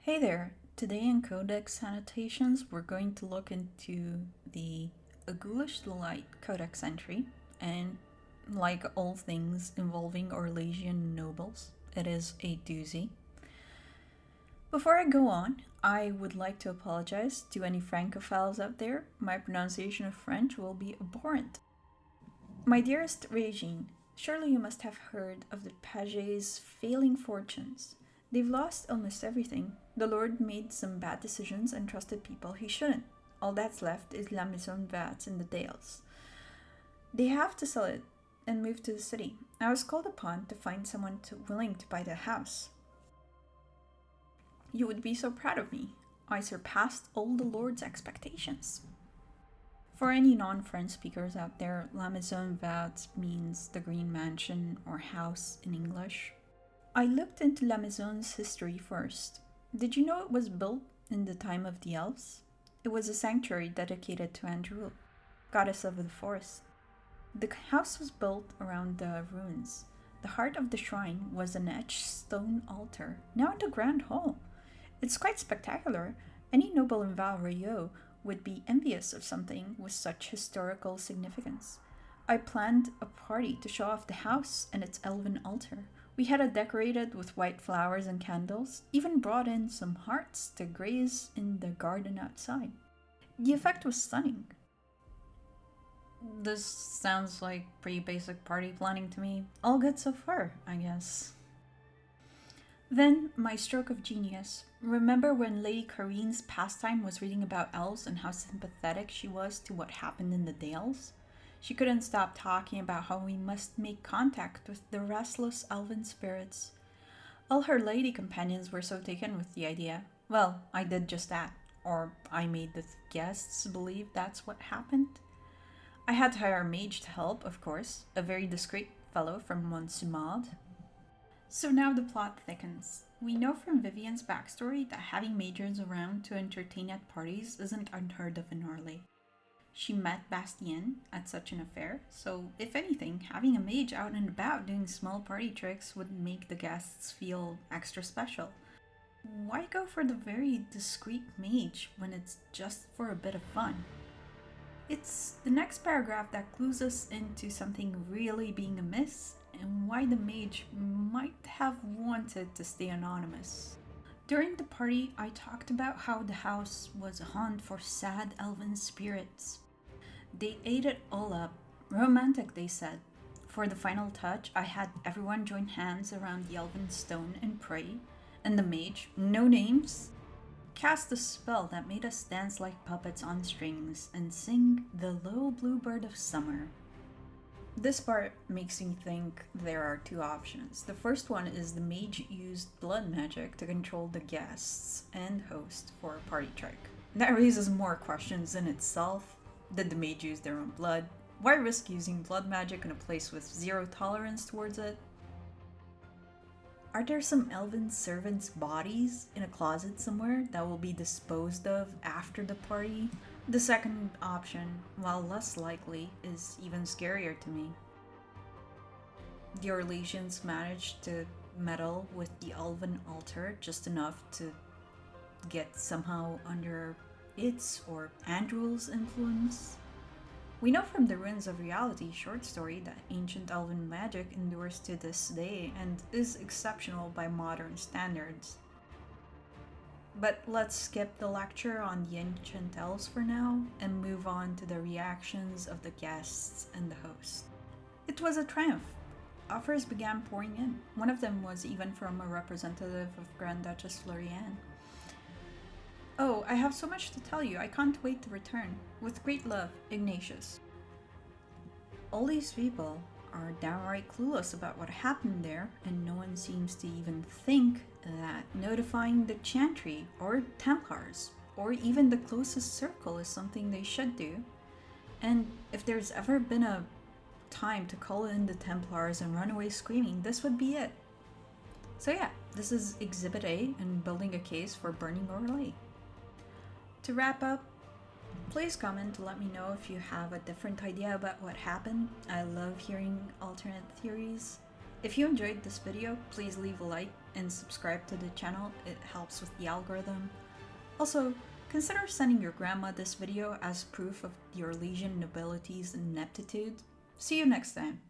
Hey there! Today in Codex Annotations, we're going to look into the Ghoulish Delight codex entry, and like all things involving Orlesian nobles, it is a doozy. Before I go on, I would like to apologize to any Francophiles out there. My pronunciation of French will be abhorrent. My dearest Regine, surely you must have heard of the Pagets' failing fortunes. They've lost almost everything. The Lord made some bad decisions and trusted people he shouldn't. All that's left is La Maison Verte in the Dales. They have to sell it and move to the city. I was called upon to find someone willing to buy the house. You would be so proud of me. I surpassed all the Lord's expectations. For any non-French speakers out there, La Maison Verte means the Green Mansion or house in English. I looked into La Maison's history first. Did you know it was built in the time of the elves? It was a sanctuary dedicated to Andrew, goddess of the forest. The house was built around the ruins. The heart of the shrine was an etched stone altar, now in the grand hall. It's quite spectacular. Any noble in Val Royeaux would be envious of something with such historical significance. I planned a party to show off the house and its elven altar. We had it decorated with white flowers and candles, even brought in some hearts to graze in the garden outside. The effect was stunning. This sounds like pretty basic party planning to me. All good so far, I guess. Then, my stroke of genius. Remember when Lady Carine's pastime was reading about elves and how sympathetic she was to what happened in the Dales? She couldn't stop talking about how we must make contact with the restless elven spirits. All her lady companions were so taken with the idea. Well, I did just that. Or I made the guests believe that's what happened. I had to hire a mage to help, of course, a very discreet fellow from Montsumad. So now the plot thickens. We know from Vivian's backstory that having mages around to entertain at parties isn't unheard of in Orlais. She met Bastien at such an affair, so if anything, having a mage out and about doing small party tricks would make the guests feel extra special. Why go for the very discreet mage when it's just for a bit of fun? It's the next paragraph that clues us into something really being amiss and why the mage might have wanted to stay anonymous. During the party, I talked about how the house was a haunt for sad elven spirits. They ate it all up. Romantic, they said. For the final touch, I had everyone join hands around the elven stone and pray, and the mage, no names, cast a spell that made us dance like puppets on strings and sing The Little Bluebird of Summer. This part makes me think there are two options. The first one is the mage used blood magic to control the guests and host for a party trick. That raises more questions in itself. Did the mage use their own blood? Why risk using blood magic in a place with zero tolerance towards it? Are there some elven servants' bodies in a closet somewhere that will be disposed of after the party? The second option, while less likely, is even scarier to me. The Orlesians managed to meddle with the elven altar just enough to get somehow under its or Andrew's influence. We know from the Ruins of Reality short story that ancient elven magic endures to this day and is exceptional by modern standards. But let's skip the lecture on the ancient elves for now and move on to the reactions of the guests and the host. It was a triumph. Offers began pouring in. One of them was even from a representative of Grand Duchess Floriane. Oh, I have so much to tell you, I can't wait to return. With great love, Ignatius. All these people are downright clueless about what happened there, and no one seems to even think that notifying the Chantry or Templars, or even the closest circle is something they should do. And if there's ever been a time to call in the Templars and run away screaming, this would be it. So yeah, this is Exhibit A and building a case for burning Orlais. To wrap up, please comment to let me know if you have a different idea about what happened. I love hearing alternate theories. If you enjoyed this video, please leave a like and subscribe to the channel, it helps with the algorithm. Also, consider sending your grandma this video as proof of the Orlesian nobility's ineptitude. See you next time.